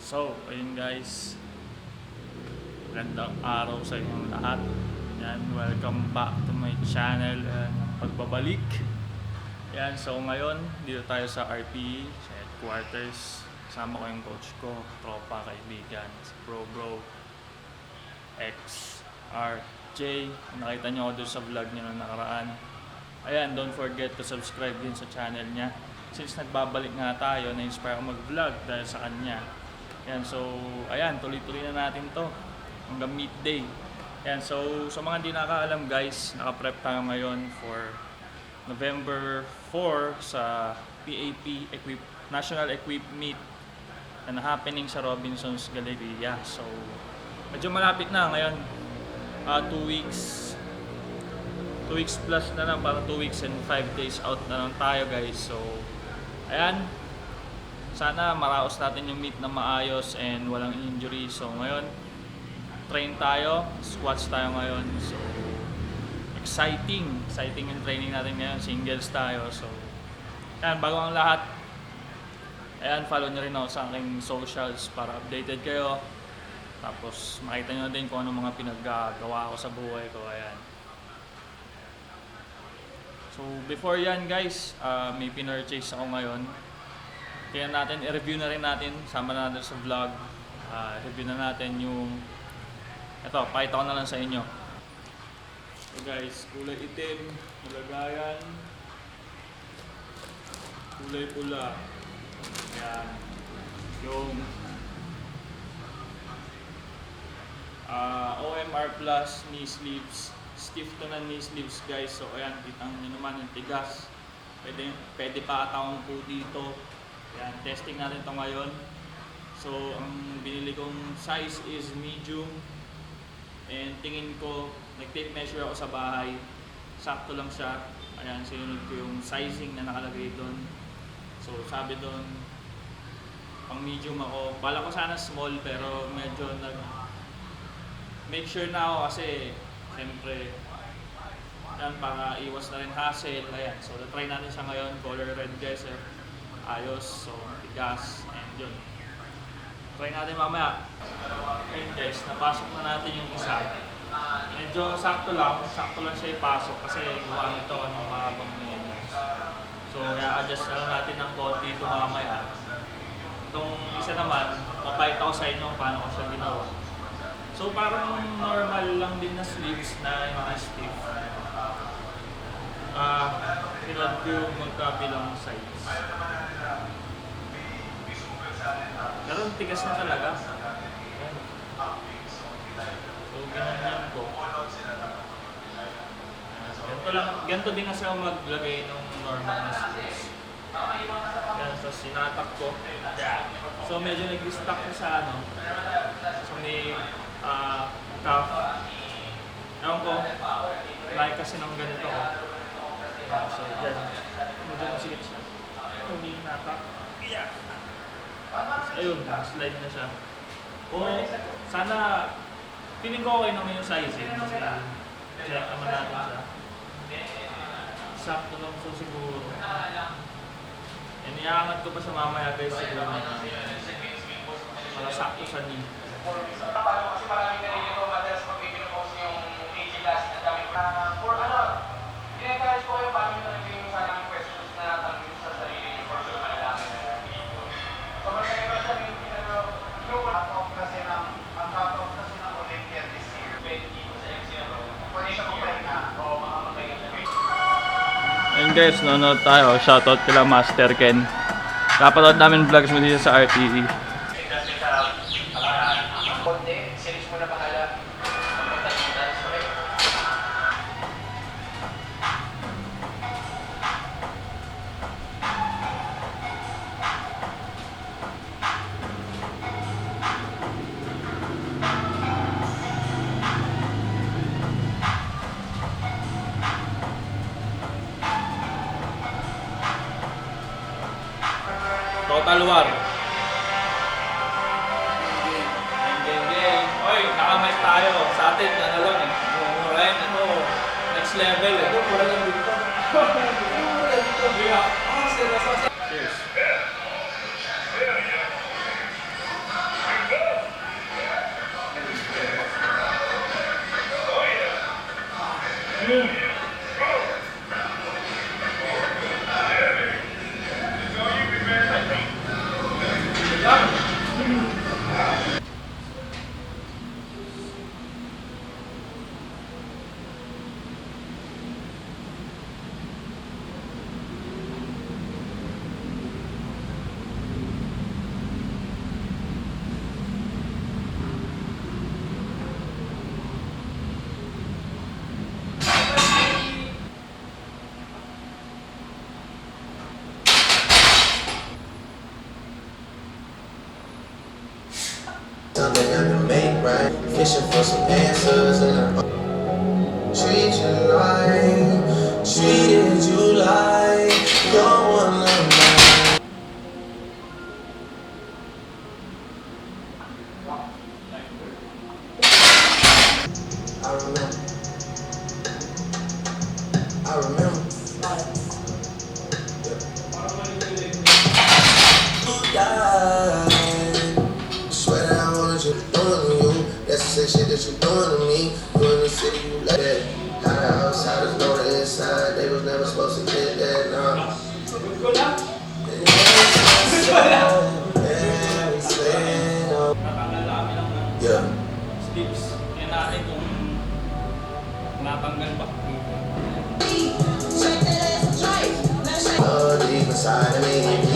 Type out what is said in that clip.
So, ayun guys. Magandang araw sa inyong lahat. Yan, welcome back to my channel and pagbabalik. Yan, so ngayon, dito tayo sa RPE, sa headquarters. Kasama ko yung coach ko, tropa, kaibigan, si Bro, XRJ. Nakita nyo ako doon sa vlog niya noong nakaraan. Ayan, don't forget to subscribe din sa channel niya. Since nagbabalik nga tayo, na-inspire ako mag-vlog dahil sa kanya. Ayan, so, ayan, tuloy-tuloy na natin to hanggang midday. Ayan, so, sa mga hindi nakakaalam guys, nakaprep tayo ngayon for November 4 sa PAP National Equip Meet na happening sa Robinsons Galleria. So, medyo malapit na ngayon. 2 weeks. 2 weeks plus na lang, parang 2 weeks and 5 days out na lang tayo guys. So, ayan. Sana maraos natin yung meet na maayos and walang injury. So ngayon, train tayo, squats tayo ngayon. So exciting yung training natin ngayon. Singles tayo. So ayan, bago ang lahat, ayan, follow nyo rin ako sa aking socials para updated kayo. Tapos makita nyo din kung ano mga pinaggagawa ko sa buhay ko. Ayan. So before yan guys, may pinurchase ako ngayon. Kaya natin, i-review na rin natin, sama na natin sa vlog. Review na natin yung, ito, pakita ko na lang sa inyo. So guys, kulay itim, nilagayan, kulay pula. Ayan. Yung OMR Plus knee sleeves, stiff to na knee sleeves guys. So ayan, kitang nyo naman yung tigas. Pwede pa atawang po dito. Yan, testing natin ito ngayon. So, ang binili kong size is medium. And tingin ko, nag-tape measure ako sa bahay. Sakto lang siya. Ayan, sinunod ko yung sizing na nakalagay doon. So, sabi doon, pang medium ako. Bala ko sana small, pero medyo make sure na ako kasi, siyempre, yan, para iwas na rin hassle. Ayan, so, try natin siya ngayon. Color red guys, ayos, so tigas, and yun. Try natin mamaya. Ayun guys, napasok na natin yung isa. Medyo sakto lang siya ipasok kasi gawa nito anong mahabang niya. So, i-adjust na lang natin ng konti ito mamaya. Itong isa naman, mapahit ako sa inyo paano ko siya ginawa. So, parang normal lang din na sleeves na yung stiff. Pinod ko yung magkabilang size. Pero tigas na talaga. So, ginanyan ko. Ganito din kasi ako maglagay ng normal na sleeves. Yan, so sinatak ko. So, medyo nag-stack ko sa ano. So, may cuff. Ewan ko, like kasi ng ganito ko. So, yan. Medyo masigit siya. Hindi natak. Yeah. Ayun, slide na siya. O, sana, feeling ko okay naman yung sizing. Kasi, check naman natin siya. Sakto lang so siguro. And iaangat ko pa siya mamaya guys siguro na para sakto sa knee. Kasi maraming kanina ko madalas mag-pinupost yung AG class na dami. For ano, in-encourage ko kayo paano nyo naging yung sana yung questions na natanong sa sarili niyo for sure malalaman. So masaya ko siya yung yung cut-off kasi ng Olympia this year. 20 sa XCM. Pwede siya kumpahin na o makapagpahinga siya. Ayun guys, nanonood tayo. Shoutout kila Master Ken. Napanood namin vlogs mo dito sa RTE. Total War. Game. Oy, nakamay tayo. Sa atin, ano lang eh. Murahin, next level eh. Mura lang dito. Cheers. Something I can make right. Fishing for some answers and I treat you like, treated you like you're one of mine. I remember, I remember. You died. Swear that I wanted you doing to you. That's the same shit that you doing to me. You in the city, you like that. How the outsiders know the inside. They was never supposed to get that, nah. Natanggal namin lang ng Yeah. sleeves. Tingnan natin kung natanggal ba. Deep inside of me.